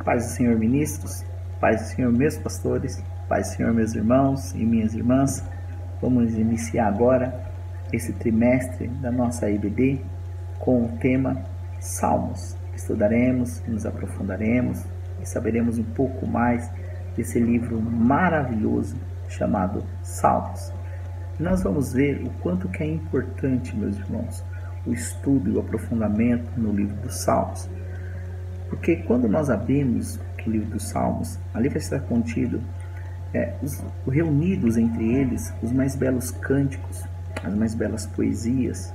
Paz do Senhor, ministros, paz do Senhor, meus pastores, paz do Senhor, meus irmãos e minhas irmãs. Vamos iniciar agora esse trimestre da nossa IBD com o tema Salmos. Estudaremos, nos aprofundaremos e saberemos um pouco mais desse livro maravilhoso chamado Salmos. Nós vamos ver o quanto que é importante, meus irmãos, o estudo e o aprofundamento no livro dos Salmos. Porque quando nós abrimos o livro dos Salmos, ali vai estar contido reunidos entre eles os mais belos cânticos, as mais belas poesias,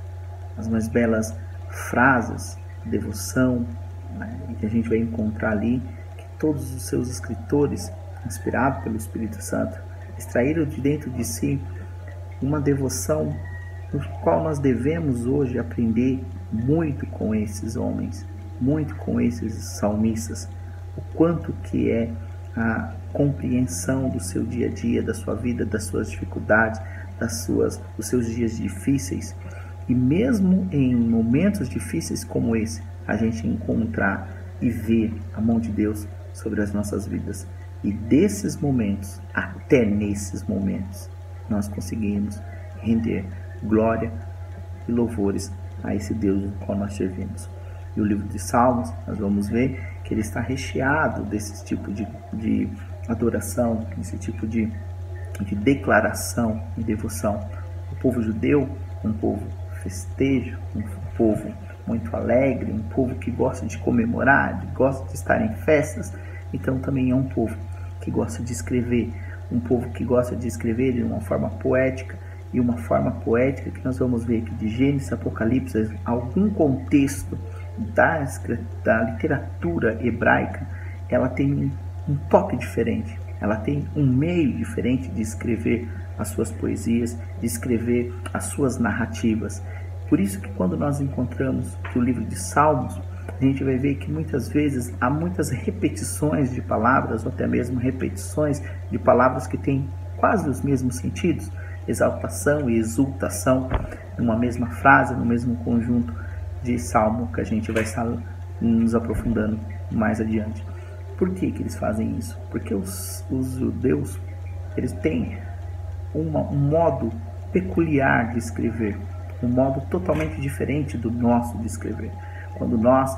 as mais belas frases, devoção, e que a gente vai encontrar ali que todos os seus escritores, inspirados pelo Espírito Santo, extraíram de dentro de si uma devoção no qual nós devemos hoje aprender muito com esses homens, muito com esses salmistas, o quanto que é a compreensão do seu dia a dia, da sua vida, das suas dificuldades, dos seus dias difíceis. E mesmo em momentos difíceis como esse, a gente encontrar e ver a mão de Deus sobre as nossas vidas. E desses momentos, até nesses momentos, nós conseguimos render glória e louvores a esse Deus no qual nós servimos. E o livro de Salmos, nós vamos ver que ele está recheado desse tipo de adoração, desse tipo de declaração e devoção. O povo judeu, um povo festejo, um povo muito alegre, um povo que gosta de comemorar, gosta de estar em festas. Então também é um povo que gosta de escrever, um povo que gosta de escrever de uma forma poética, e uma forma poética que nós vamos ver que de Gênesis, Apocalipse, algum contexto da literatura hebraica, ela tem um toque diferente, ela tem um meio diferente de escrever as suas poesias, de escrever as suas narrativas. Por isso que quando nós encontramos o livro de Salmos, a gente vai ver que muitas vezes há muitas repetições de palavras, ou até mesmo repetições de palavras que têm quase os mesmos sentidos, exaltação e exultação, numa mesma frase, no mesmo conjunto de salmo que a gente vai estar nos aprofundando mais adiante. Por que eles fazem isso? Porque os judeus, eles têm um modo peculiar de escrever, um modo totalmente diferente do nosso de escrever. Quando nós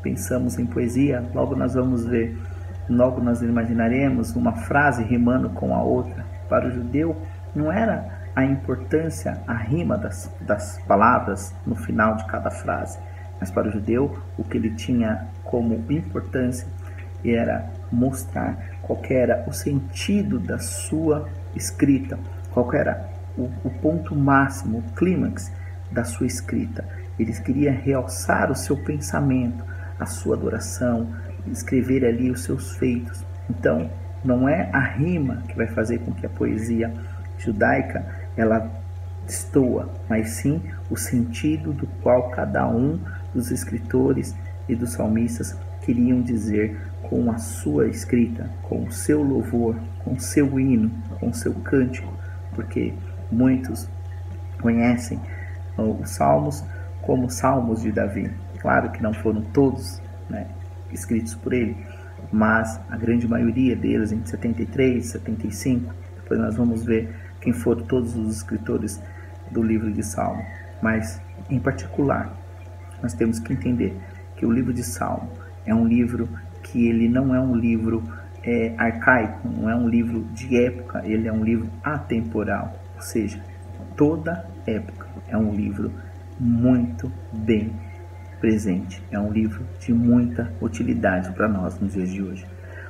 pensamos em poesia, logo nós imaginaremos uma frase rimando com a outra. Para o judeu, não era a importância, a rima das palavras no final de cada frase, mas para o judeu o que ele tinha como importância era mostrar qual era o sentido da sua escrita, qual era o ponto máximo, o clímax da sua escrita. Eles queriam realçar o seu pensamento, a sua adoração, escrever ali os seus feitos. Então não é a rima que vai fazer com que a poesia judaica ela destoa, mas sim o sentido do qual cada um dos escritores e dos salmistas queriam dizer com a sua escrita, com o seu louvor, com o seu hino, com o seu cântico, porque muitos conhecem os salmos como salmos de Davi. Claro que não foram todos, escritos por ele, mas a grande maioria deles, entre 73 e 75, depois nós vamos ver quem foram todos os escritores do livro de Salmo. Mas, em particular, nós temos que entender que o livro de Salmo é um livro que ele não é um livro arcaico, não é um livro de época, ele é um livro atemporal, ou seja, toda época é um livro muito bem presente, é um livro de muita utilidade para nós nos dias de hoje.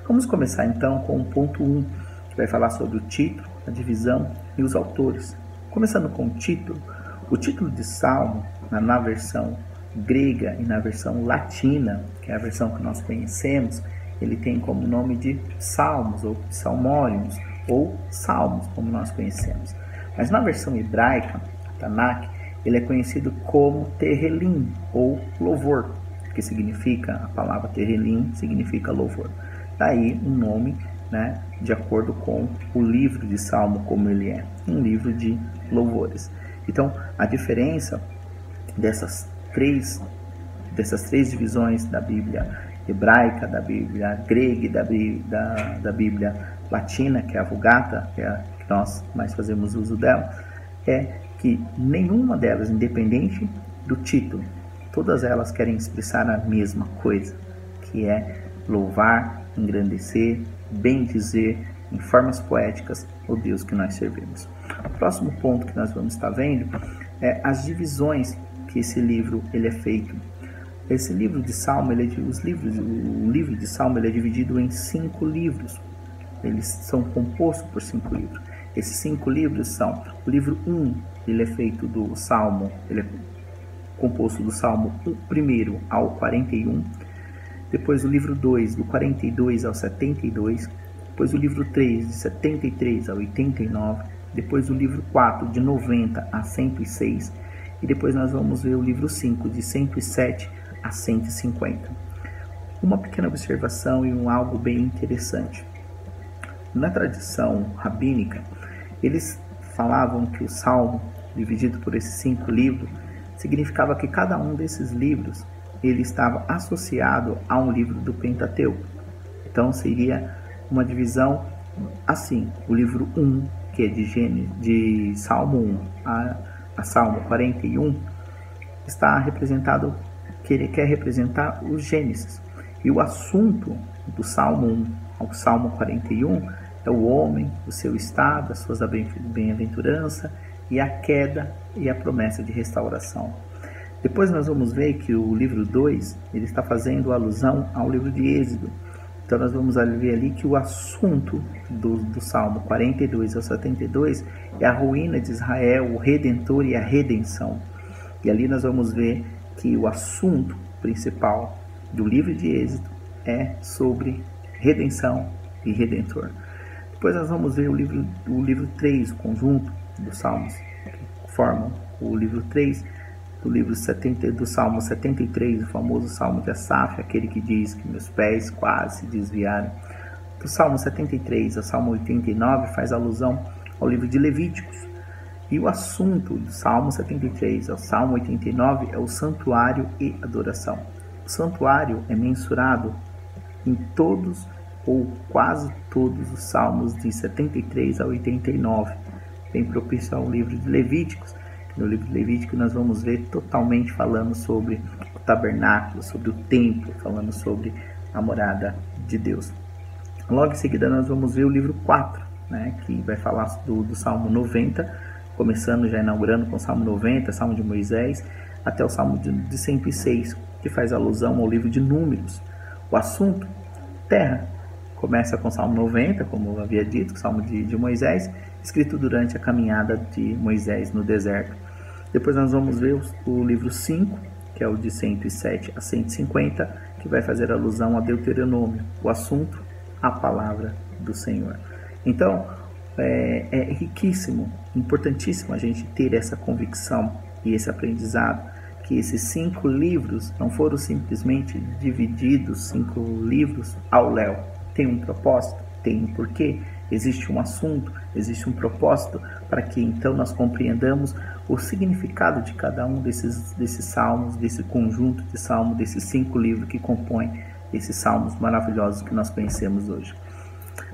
Vamos começar então com o ponto 1, que vai falar sobre o título, a divisão e os autores. Começando com o título de Salmo, na versão grega e na versão latina, que é a versão que nós conhecemos, ele tem como nome de Salmos, ou Salmórios, ou Salmos, como nós conhecemos. Mas na versão hebraica, Tanakh, ele é conhecido como Tehelim, ou louvor, que significa, a palavra Tehelim significa louvor. Daí um nome, de acordo com o livro de Salmo, como ele é, um livro de louvores. Então, a diferença dessas três divisões da Bíblia hebraica, da Bíblia grega e da Bíblia latina, que é a Vulgata, que é a que nós mais fazemos uso dela, é que nenhuma delas, independente do título, todas elas querem expressar a mesma coisa, que é louvar, engrandecer, bendizer em formas poéticas o Deus que nós servimos. O próximo ponto que nós vamos estar vendo é as divisões que esse livro ele é feito. Esse livro de Salmo, o livro de Salmo ele é dividido em 5 livros. Eles são compostos por 5 livros. Esses 5 livros são: o livro 1, ele é feito do Salmo, ele é composto do Salmo 1 ao 41. Depois o livro 2, do 42 ao 72. Depois o livro 3, de 73 a 89. Depois o livro 4, de 90 a 106. E depois nós vamos ver o livro 5, de 107 a 150. Uma pequena observação e algo bem interessante. Na tradição rabínica, eles falavam que o Salmo, dividido por esses 5 livros, significava que cada um desses livros ele estava associado a um livro do Pentateuco. Então seria uma divisão assim: o livro 1, que é de Salmo 1 a Salmo 41, está representado, quer representar o Gênesis. E o assunto do Salmo 1 ao Salmo 41 é o homem, o seu estado, as suas bem-aventuranças e a queda e a promessa de restauração. Depois nós vamos ver que o livro 2 ele está fazendo alusão ao livro de Êxodo. Então nós vamos ver ali que o assunto do Salmo 42 ao 72 é a ruína de Israel, o Redentor e a redenção. E ali nós vamos ver que o assunto principal do livro de Êxodo é sobre redenção e redentor. Depois nós vamos ver o livro 3, o conjunto dos salmos que formam o livro 3, do Salmo 73, o famoso Salmo de Asaf, aquele que diz que meus pés quase se desviaram. Do Salmo 73 ao Salmo 89 faz alusão ao livro de Levíticos. E o assunto do Salmo 73 ao Salmo 89 é o santuário e adoração. O santuário é mensurado em todos ou quase todos os salmos de 73 a 89, bem propício ao livro de Levíticos. No livro de Levítico nós vamos ver totalmente falando sobre o tabernáculo, sobre o templo, falando sobre a morada de Deus. Logo em seguida nós vamos ver o livro 4, que vai falar do Salmo 90, começando já inaugurando com o Salmo 90, Salmo de Moisés, até o Salmo de 106, que faz alusão ao livro de Números. O assunto, terra, começa com o Salmo 90, como eu havia dito, o Salmo de Moisés, escrito durante a caminhada de Moisés no deserto. Depois nós vamos ver o livro 5, que é o de 107 a 150, que vai fazer alusão a Deuteronômio, o assunto, a palavra do Senhor. Então, é riquíssimo, importantíssimo a gente ter essa convicção e esse aprendizado, que esses 5 livros não foram simplesmente divididos, 5 livros ao léu. Tem um propósito, tem um porquê, existe um assunto, existe um propósito para que então nós compreendamos o significado de cada um desses salmos, desse conjunto de salmos, desses 5 livros que compõem esses salmos maravilhosos que nós conhecemos hoje.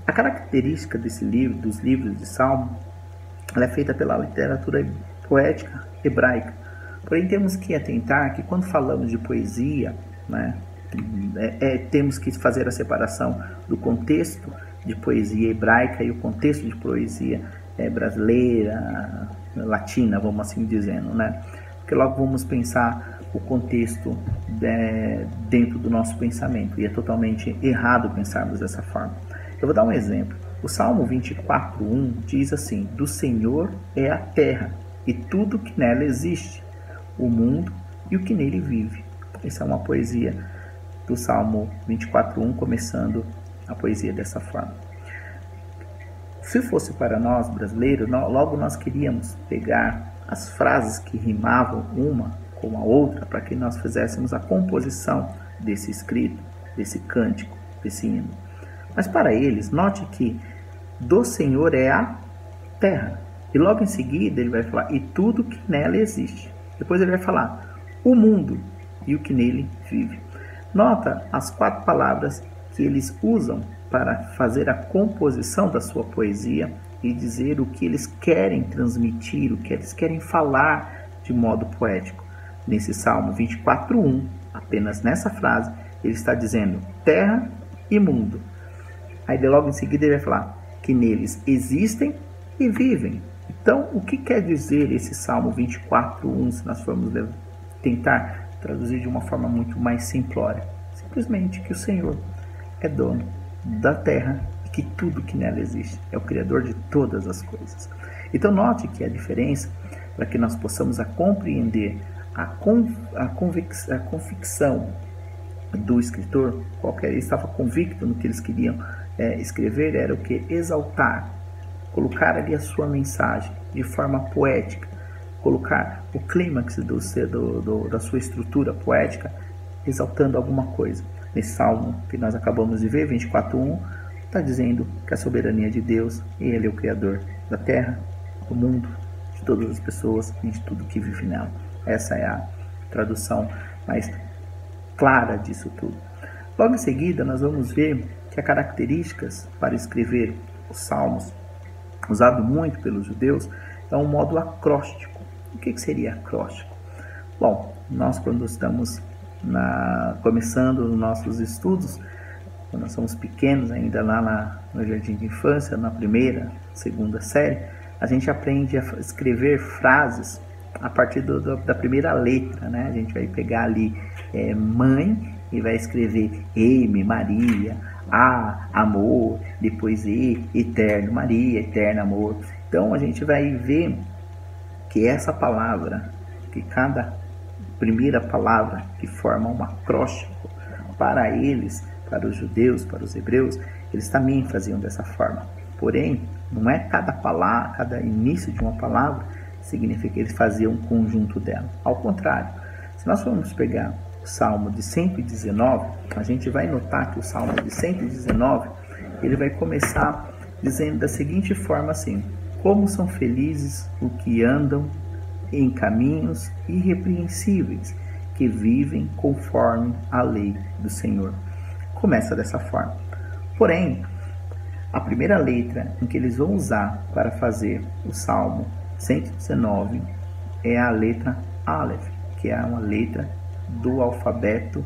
A característica dos livros de salmo, ela é feita pela literatura poética hebraica. Porém, temos que atentar que quando falamos de poesia, temos que fazer a separação do contexto de poesia hebraica e o contexto de poesia brasileira, latina, vamos assim dizendo, Porque logo vamos pensar o contexto dentro do nosso pensamento, e é totalmente errado pensarmos dessa forma. Eu vou dar um exemplo. O Salmo 24:1 diz assim: do Senhor é a terra e tudo que nela existe, o mundo e o que nele vive. Essa é uma poesia do Salmo 24:1, começando a poesia dessa forma. Se fosse para nós brasileiros, logo nós queríamos pegar as frases que rimavam uma com a outra para que nós fizéssemos a composição desse escrito, desse cântico, desse hino. Mas para eles, note que do Senhor é a terra. E logo em seguida ele vai falar, e tudo que nela existe. Depois ele vai falar, o mundo e o que nele vive. Nota as 4 palavras que eles usam para fazer a composição da sua poesia e dizer o que eles querem transmitir, o que eles querem falar de modo poético. Nesse Salmo 24:1, apenas nessa frase, ele está dizendo terra e mundo. Aí logo em seguida ele vai falar que neles existem e vivem. Então, o que quer dizer esse Salmo 24:1, se nós formos tentar traduzir de uma forma muito mais simplória? Simplesmente que o Senhor é dono da terra e que tudo que nela existe é o Criador de todas as coisas. Então, note que a diferença, para que nós possamos compreender a convicção do escritor, ele estava convicto no que eles queriam escrever, era o que? Exaltar, colocar ali a sua mensagem de forma poética, colocar o clímax da sua estrutura poética, exaltando alguma coisa. Nesse salmo que nós acabamos de ver, 24:1, está dizendo que a soberania de Deus, e Ele é o Criador da terra, do mundo, de todas as pessoas e de tudo que vive nela. Essa é a tradução mais clara disso tudo. Logo em seguida, nós vamos ver que as características para escrever os salmos, usado muito pelos judeus, é um modo acróstico. O que seria acróstico? Bom, nós quando estamos começando os nossos estudos, quando nós somos pequenos ainda lá no jardim de infância, na primeira, segunda série, a gente aprende a escrever frases a partir da primeira letra, né? A gente vai pegar ali mãe e vai escrever M, Maria, A, amor, depois E, eterno, Maria, eterno amor. Então a gente vai ver que essa palavra, que cada primeira palavra que forma um acróstico para eles, para os judeus, para os hebreus, eles também faziam dessa forma. Porém, não é cada palavra, cada início de uma palavra significa que eles faziam um conjunto dela. Ao contrário, se nós formos pegar o Salmo de 119, a gente vai notar que o Salmo de 119, ele vai começar dizendo da seguinte forma assim: como são felizes os que andam em caminhos irrepreensíveis, que vivem conforme a lei do Senhor. Começa dessa forma. Porém, a primeira letra em que eles vão usar para fazer o Salmo 119 é a letra Aleph, que é uma letra do alfabeto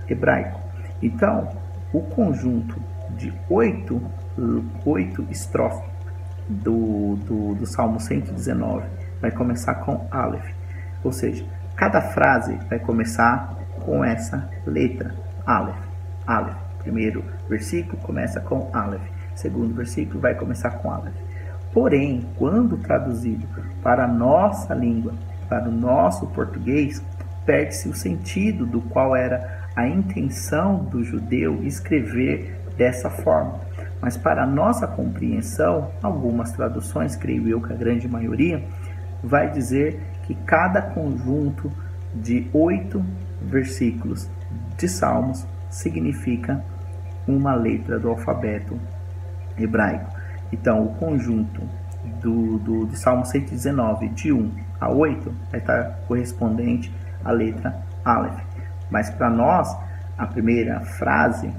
hebraico. Então, o conjunto de 8 estrofes do Salmo 119 vai começar com Aleph, ou seja, cada frase vai começar com essa letra Aleph. Aleph. Primeiro versículo começa com Aleph, segundo versículo vai começar com Aleph. Porém, quando traduzido para a nossa língua, para o nosso português, perde-se o sentido do qual era a intenção do judeu escrever dessa forma. Mas para a nossa compreensão, algumas traduções, creio eu que a grande maioria, vai dizer que cada conjunto de 8 versículos de Salmos significa uma letra do alfabeto hebraico. Então, o conjunto do Salmo 119, de 1 a 8, vai estar correspondente à letra Aleph. Mas para nós, a primeira frase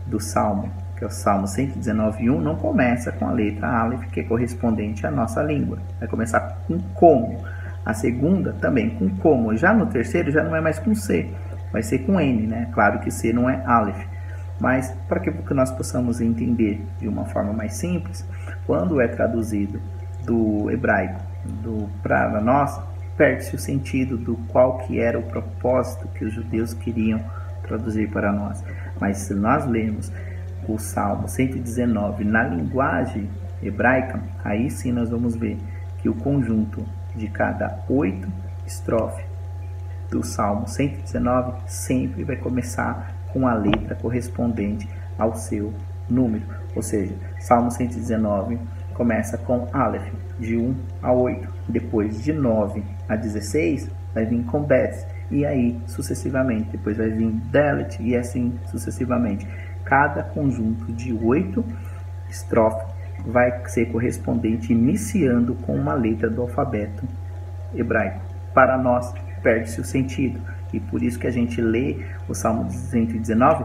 do Salmo, que é o Salmo 119:1, não começa com a letra Aleph, que é correspondente à nossa língua. Vai começar com como. A segunda também com como. Já no terceiro já não é mais com C, vai ser com N, né? Claro que C não é Aleph. Mas para que nós possamos entender de uma forma mais simples, quando é traduzido do hebraico para nós, perde-se o sentido do qual que era o propósito que os judeus queriam traduzir para nós. Mas se nós lermos o Salmo 119 na linguagem hebraica, aí sim nós vamos ver que o conjunto de cada 8 estrofes do Salmo 119 sempre vai começar com a letra correspondente ao seu número. Ou seja, Salmo 119 começa com Aleph, de 1 a 8. Depois de 9 a 16 vai vir com Bet, e aí sucessivamente. Depois vai vir Dalet, e assim sucessivamente. Cada conjunto de 8 estrofes vai ser correspondente iniciando com uma letra do alfabeto hebraico. Para nós, perde-se o sentido. E por isso que a gente lê o Salmo 119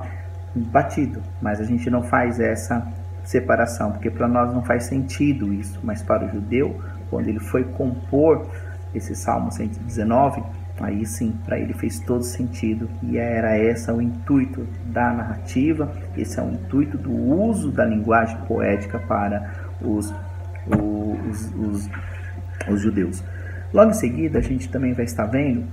batido, mas a gente não faz essa separação, porque para nós não faz sentido isso, mas para o judeu, quando ele foi compor esse Salmo 119, aí sim, para ele fez todo sentido, e era esse o intuito da narrativa, esse é o intuito do uso da linguagem poética para os judeus. Logo em seguida, a gente também vai estar vendo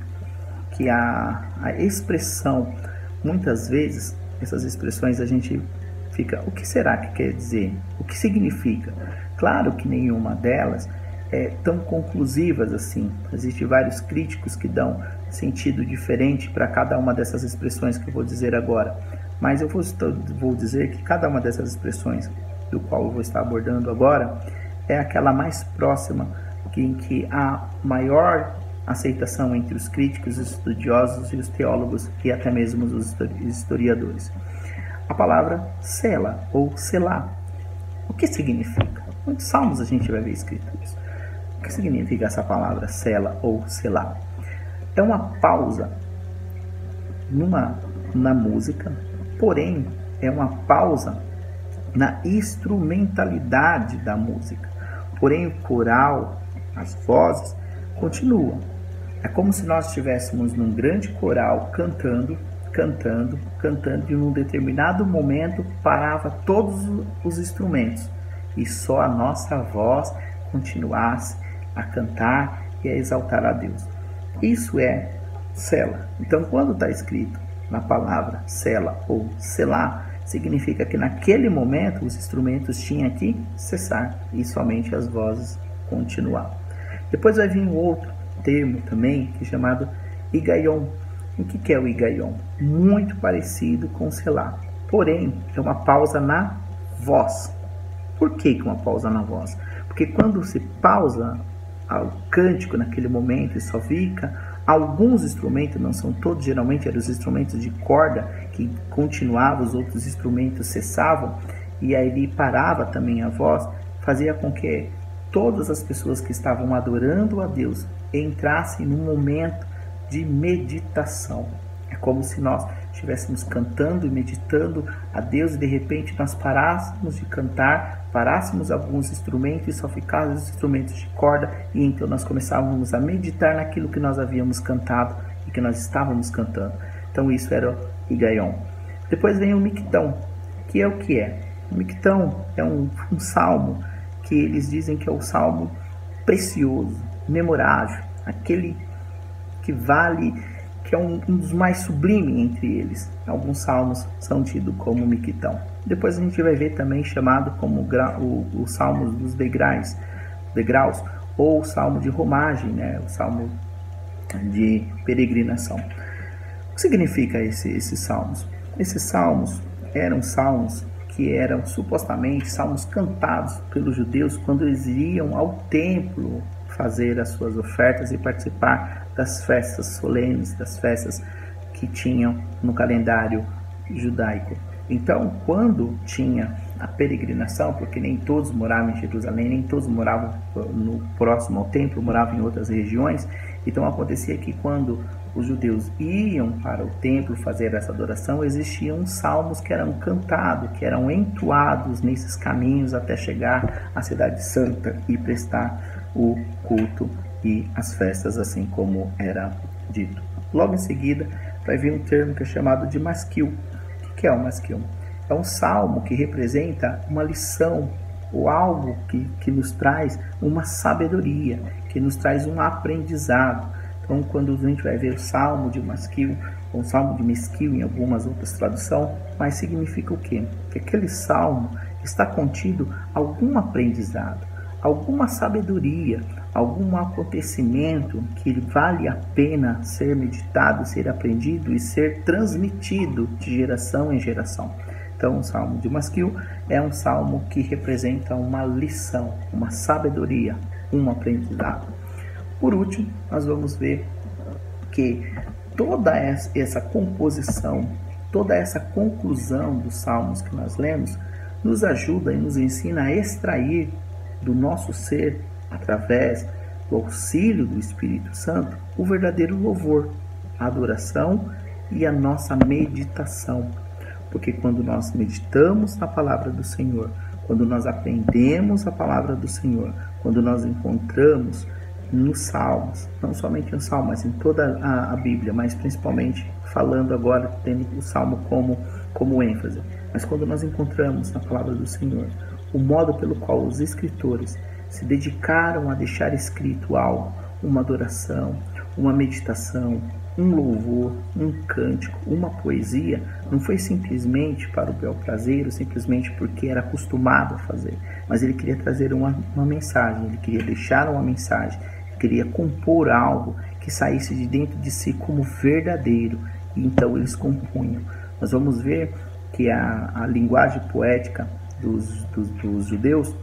que a expressão, muitas vezes, essas expressões a gente fica, o que será que quer dizer? O que significa? Claro que nenhuma delas é tão conclusivas assim. Existem vários críticos que dão sentido diferente para cada uma dessas expressões que eu vou dizer agora. Mas eu vou dizer que cada uma dessas expressões, do qual eu vou estar abordando agora, é aquela mais próxima, em que há maior aceitação entre os críticos, os estudiosos e os teólogos e até mesmo os historiadores. A palavra sela ou selá. O que significa? Muitos salmos a gente vai ver escrito isso. O que significa essa palavra sela ou selá? É uma pausa na música, porém é uma pausa na instrumentalidade da música. Porém o coral, as vozes continuam. É como se nós estivéssemos num grande coral cantando, e num determinado momento parava todos os instrumentos e só a nossa voz continuasse a cantar e a exaltar a Deus. Isso é sela. Então, quando está escrito na palavra sela ou selá, significa que naquele momento os instrumentos tinham que cessar e somente as vozes continuar. Depois vai vir um outro termo também, que é chamado higaion. O que é o higaion? Muito parecido com selá, porém é uma pausa na voz. Por que uma pausa na voz? Porque quando se pausa o cântico naquele momento e só fica alguns instrumentos, não são todos, geralmente eram os instrumentos de corda que continuavam, os outros instrumentos cessavam, e aí parava também a voz, fazia com que todas as pessoas que estavam adorando a Deus entrassem num momento de meditação. É como se nós estivéssemos cantando e meditando a Deus e de repente nós parássemos de cantar, parássemos alguns instrumentos e só ficassem os instrumentos de corda, e então nós começávamos a meditar naquilo que nós havíamos cantado e que nós estávamos cantando. Então isso era o higaion. Depois vem o mictão, que é o que é? O mictão é um salmo que eles dizem que é o salmo precioso, memorável, aquele que vale, que é um dos mais sublimes entre eles. Alguns salmos são tidos como mictão. Depois a gente vai ver também chamado como o salmo dos degraus, ou o salmo de romagem, né? O salmo de peregrinação. O que significa esses salmos? Esses salmos eram salmos que eram supostamente salmos cantados pelos judeus quando eles iam ao templo fazer as suas ofertas e participar das festas solenes, das festas que tinham no calendário judaico. Então, quando tinha a peregrinação, porque nem todos moravam em Jerusalém, nem todos moravam no próximo ao templo, moravam em outras regiões, então acontecia que quando os judeus iam para o templo fazer essa adoração, existiam salmos que eram cantados, que eram entoados nesses caminhos até chegar à cidade santa e prestar o culto e as festas, assim como era dito. Logo em seguida vai vir um termo que é chamado de masquil. O que é o masquil? É um salmo que representa uma lição ou algo que nos traz uma sabedoria, que nos traz um aprendizado. Então, quando a gente vai ver o salmo de masquil, ou o salmo de mesquil em algumas outras traduções, mas significa o quê? Que aquele salmo está contido algum aprendizado, alguma sabedoria, algum acontecimento que vale a pena ser meditado, ser aprendido e ser transmitido de geração em geração. Então, o salmo de masquil é um salmo que representa uma lição, uma sabedoria, um aprendizado. Por último, nós vamos ver que toda essa composição, toda essa conclusão dos salmos que nós lemos, nos ajuda e nos ensina a extrair do nosso ser, através o auxílio do Espírito Santo, o verdadeiro louvor, a adoração e a nossa meditação. Porque quando nós meditamos na palavra do Senhor, quando nós aprendemos a palavra do Senhor, quando nós encontramos nos Salmos, não somente no Salmo, mas em toda a Bíblia, mas principalmente falando agora, tendo o Salmo como ênfase, mas quando nós encontramos na palavra do Senhor o modo pelo qual os escritores se dedicaram a deixar escrito algo, uma adoração, uma meditação, um louvor, um cântico, uma poesia, não foi simplesmente para o bel prazer, ou simplesmente porque era acostumado a fazer, mas ele queria trazer uma mensagem, ele queria deixar uma mensagem, queria compor algo que saísse de dentro de si como verdadeiro, e então eles compunham. Nós vamos ver que a linguagem poética dos judeus,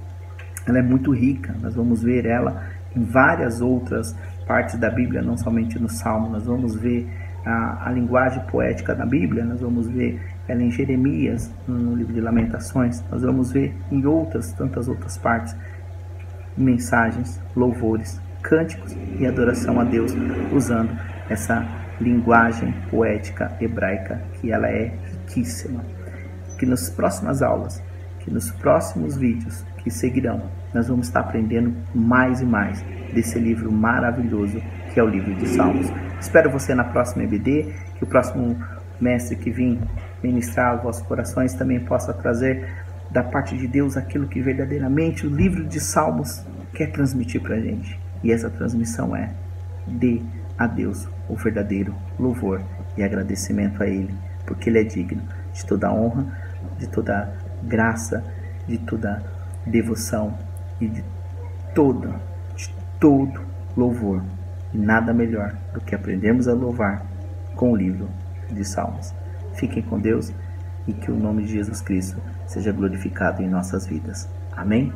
ela é muito rica. Nós vamos ver ela em várias outras partes da Bíblia, não somente no Salmo. Nós vamos ver a linguagem poética da Bíblia, nós vamos ver ela em Jeremias, no livro de Lamentações, nós vamos ver em tantas outras partes, mensagens, louvores, cânticos e adoração a Deus, usando essa linguagem poética hebraica, que ela é riquíssima. Que nas próximas aulas, que nos próximos vídeos que seguirão, nós vamos estar aprendendo mais e mais desse livro maravilhoso que é o livro de Salmos. Espero você na próxima EBD, que o próximo mestre que vir ministrar aos vossos corações também possa trazer da parte de Deus aquilo que verdadeiramente o livro de Salmos quer transmitir para a gente. E essa transmissão é: dê a Deus o verdadeiro louvor e agradecimento a Ele, porque Ele é digno de toda honra, de toda graça, de toda devoção e de todo louvor. E nada melhor do que aprendermos a louvar com o livro de Salmos. Fiquem com Deus e que o nome de Jesus Cristo seja glorificado em nossas vidas. Amém?